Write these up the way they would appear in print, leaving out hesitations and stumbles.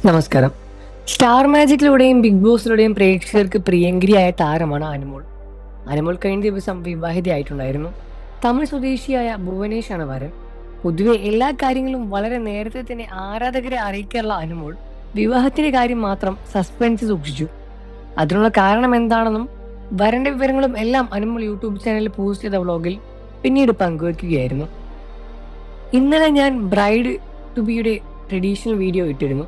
നമസ്കാരം. Star മാജിക്കിലൂടെയും big ബോസിലൂടെയും പ്രേക്ഷകർക്ക് പ്രിയങ്കരിയായ താരമാണ് അനുമോൾ. അനുമോൾ കഴിഞ്ഞ ദിവസം വിവാഹിതയായിട്ടുണ്ടായിരുന്നു. തമിഴ് സ്വദേശിയായ ഭുവനേഷാണ് വരൻ. പൊതുവെ എല്ലാ കാര്യങ്ങളും വളരെ നേരത്തെ തന്നെ ആരാധകരെ അറിയിക്കാനുള്ള അനുമോൾ വിവാഹത്തിന്റെ കാര്യം മാത്രം സസ്പെൻസ് സൂക്ഷിച്ചു. അതിനുള്ള കാരണം എന്താണെന്നും വരന്റെ വിവരങ്ങളും എല്ലാം അനുമോൾ യൂട്യൂബ് ചാനലിൽ പോസ്റ്റ് ചെയ്ത വ്ളോഗിൽ പിന്നീട് പങ്കുവെക്കുകയായിരുന്നു. ഇന്നലെ ഞാൻ ബ്രൈഡ് ടു ബിയുടെ ട്രഡീഷണൽ വീഡിയോ ഇട്ടിരുന്നു.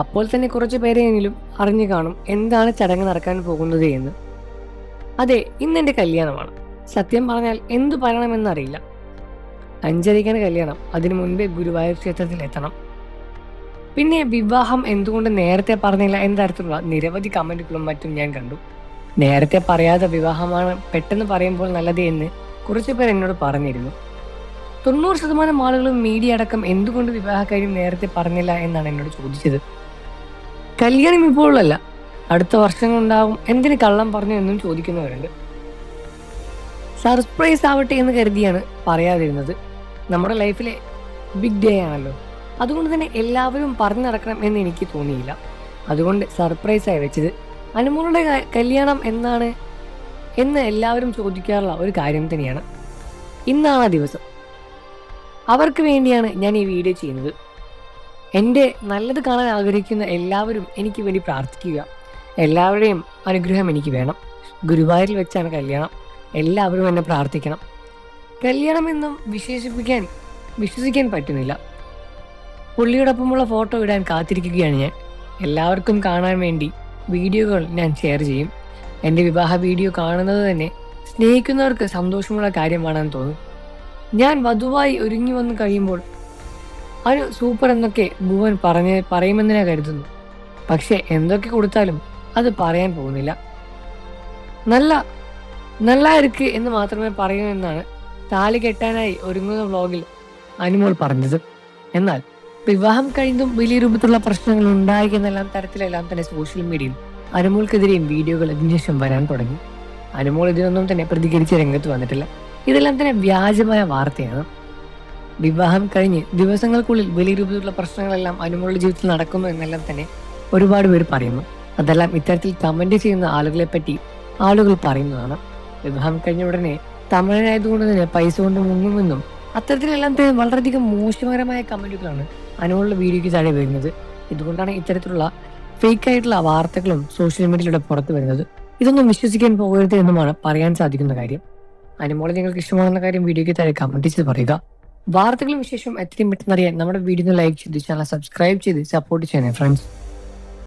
അപ്പോൾ തന്നെ കുറച്ച് പേരെയെങ്കിലും അറിഞ്ഞു കാണും എന്താണ് ചടങ്ങ് നടക്കാൻ പോകുന്നത് എന്ന്. അതെ, ഇന്നെന്റെ കല്യാണമാണ്. സത്യം പറഞ്ഞാൽ എന്തു പറയണമെന്നറിയില്ല. 5:30 കല്യാണം. അതിനു മുൻപേ ഗുരുവായൂർ ക്ഷേത്രത്തിൽ എത്തണം. പിന്നെ വിവാഹം എന്തുകൊണ്ട് നേരത്തെ പറഞ്ഞില്ല എന്ന തരത്തിലുള്ള നിരവധി കമന്റുകളും മറ്റും ഞാൻ കണ്ടു. നേരത്തെ പറയാതെ വിവാഹമാണ് പെട്ടെന്ന് പറയുമ്പോൾ നല്ലത് എന്ന് കുറച്ചു പേർ എന്നോട് പറഞ്ഞിരുന്നു. 90% ആളുകളും മീഡിയ അടക്കം എന്തുകൊണ്ട് വിവാഹകാര്യം നേരത്തെ പറഞ്ഞില്ല എന്നാണ് എന്നോട് ചോദിച്ചത്. കല്യാണം ഇപ്പോഴല്ല, അടുത്ത വർഷങ്ങളുണ്ടാവും, എന്തിന് കള്ളം പറഞ്ഞു എന്നും ചോദിക്കുന്നവരുണ്ട്. സർപ്രൈസ് ആവട്ടെ എന്ന് കരുതിയാണ് പറയാതിരുന്നത്. നമ്മുടെ ലൈഫിലെ ബിഗ് ഡേ ആണല്ലോ, അതുകൊണ്ട് തന്നെ എല്ലാവരും പറഞ്ഞു നടക്കണം എന്ന് എനിക്ക് തോന്നിയില്ല. അതുകൊണ്ട് സർപ്രൈസായി വെച്ചത്. അനുമോളുടെ കല്യാണം എന്നാണ് എന്ന് എല്ലാവരും ചോദിക്കാറുള്ള ഒരു കാര്യം തന്നെയാണ്. ഇന്നാണ് ആ ദിവസം. അവർക്ക് വേണ്ടിയാണ് ഞാൻ ഈ വീഡിയോ ചെയ്യുന്നത്. എൻ്റെ നല്ലത് കാണാൻ ആഗ്രഹിക്കുന്ന എല്ലാവരും എനിക്ക് വേണ്ടി പ്രാർത്ഥിക്കുക. എല്ലാവരുടെയും അനുഗ്രഹം എനിക്ക് വേണം. ഗുരുവായൂരിൽ വെച്ചാണ് കല്യാണം. എല്ലാവരും എന്നെ പ്രാർത്ഥിക്കണം. കല്യാണം എന്നും വിശ്വസിക്കാൻ പറ്റുന്നില്ല. പുള്ളിയോടൊപ്പമുള്ള ഫോട്ടോ ഇടാൻ കാത്തിരിക്കുകയാണ് ഞാൻ. എല്ലാവർക്കും കാണാൻ വേണ്ടി വീഡിയോകൾ ഞാൻ ഷെയർ ചെയ്യും. എൻ്റെ വിവാഹ വീഡിയോ കാണുന്നത് തന്നെ സ്നേഹിക്കുന്നവർക്ക് സന്തോഷമുള്ള കാര്യമാണെന്ന് തോന്നും. ഞാൻ വധുവായി ഒരുങ്ങി വന്ന് കഴിയുമ്പോൾ അത് സൂപ്പർ എന്നൊക്കെ ഭുവൻ പറയുമെന്ന് ഞാൻ കരുതുന്നു. പക്ഷെ എന്തൊക്കെ കൊടുത്താലും അത് പറയാൻ പോകുന്നില്ല. നല്ല ഇருக்கு എന്ന് മാത്രമേ പറയൂ എന്നാണ് താലി കെട്ടാനായി ഒരുങ്ങുന്ന വ്ളോഗിൽ അനുമോൾ പറഞ്ഞത്. എന്നാൽ വിവാഹം കഴിഞ്ഞും വലിയ രൂപത്തിലുള്ള പ്രശ്നങ്ങൾ ഉണ്ടായി എന്നെല്ലാം തരത്തിലെല്ലാം തന്നെ സോഷ്യൽ മീഡിയയിൽ അനുമോൾക്കെതിരെയും വീഡിയോകൾ ഇതിനുശേഷം വരാൻ തുടങ്ങി. അനുമോൾ ഇതിനൊന്നും തന്നെ പ്രതികരിച്ച് രംഗത്ത് വന്നിട്ടില്ല. ഇതെല്ലാം തന്നെ വ്യാജമായ വാർത്തയാണ്. വിവാഹം കഴിഞ്ഞ് ദിവസങ്ങൾക്കുള്ളിൽ വലിയ രൂപത്തിലുള്ള പ്രശ്നങ്ങളെല്ലാം അനുമോളുടെ ജീവിതത്തിൽ നടക്കുന്നു എന്നെല്ലാം തന്നെ ഒരുപാട് പേര് പറയുന്നു. അതെല്ലാം ഇത്തരത്തിൽ കമന്റ് ചെയ്യുന്ന ആളുകളെ പറ്റി ആളുകൾ പറയുന്നതാണ്. വിവാഹം കഴിഞ്ഞ ഉടനെ തമിഴനായതുകൊണ്ട് തന്നെ പൈസ കൊണ്ട് മുങ്ങുമെന്നും അത്തരത്തിലെല്ലാം തന്നെ വളരെയധികം മോശകരമായ കമന്റുകളാണ് അനുമോളുടെ വീഡിയോയ്ക്ക് താഴെ വരുന്നത്. ഇതുകൊണ്ടാണ് ഇത്തരത്തിലുള്ള ഫേക്ക് ആയിട്ടുള്ള വാർത്തകളും സോഷ്യൽ മീഡിയയിലൂടെ പുറത്തു വരുന്നത്. ഇതൊന്നും വിശ്വസിക്കാൻ പോകരുത് എന്നുമാണ് പറയാൻ സാധിക്കുന്ന കാര്യം. അനുമോളെ നിങ്ങൾക്ക് ഇഷ്ടമാണെന്ന കാര്യം വീഡിയോയ്ക്ക് താഴെ കമന്റ് ചെയ്ത് പറയുക. വാർത്തകളും വിശേഷം എത്രയും പെട്ടെന്ന് അറിയാൻ നമ്മുടെ വീഡിയോ ലൈക്ക് ചെയ്ത് ചാനൽ സബ്സ്ക്രൈബ് ചെയ്ത് സപ്പോർട്ട് ചെയ്യണേ ഫ്രണ്ട്സ്.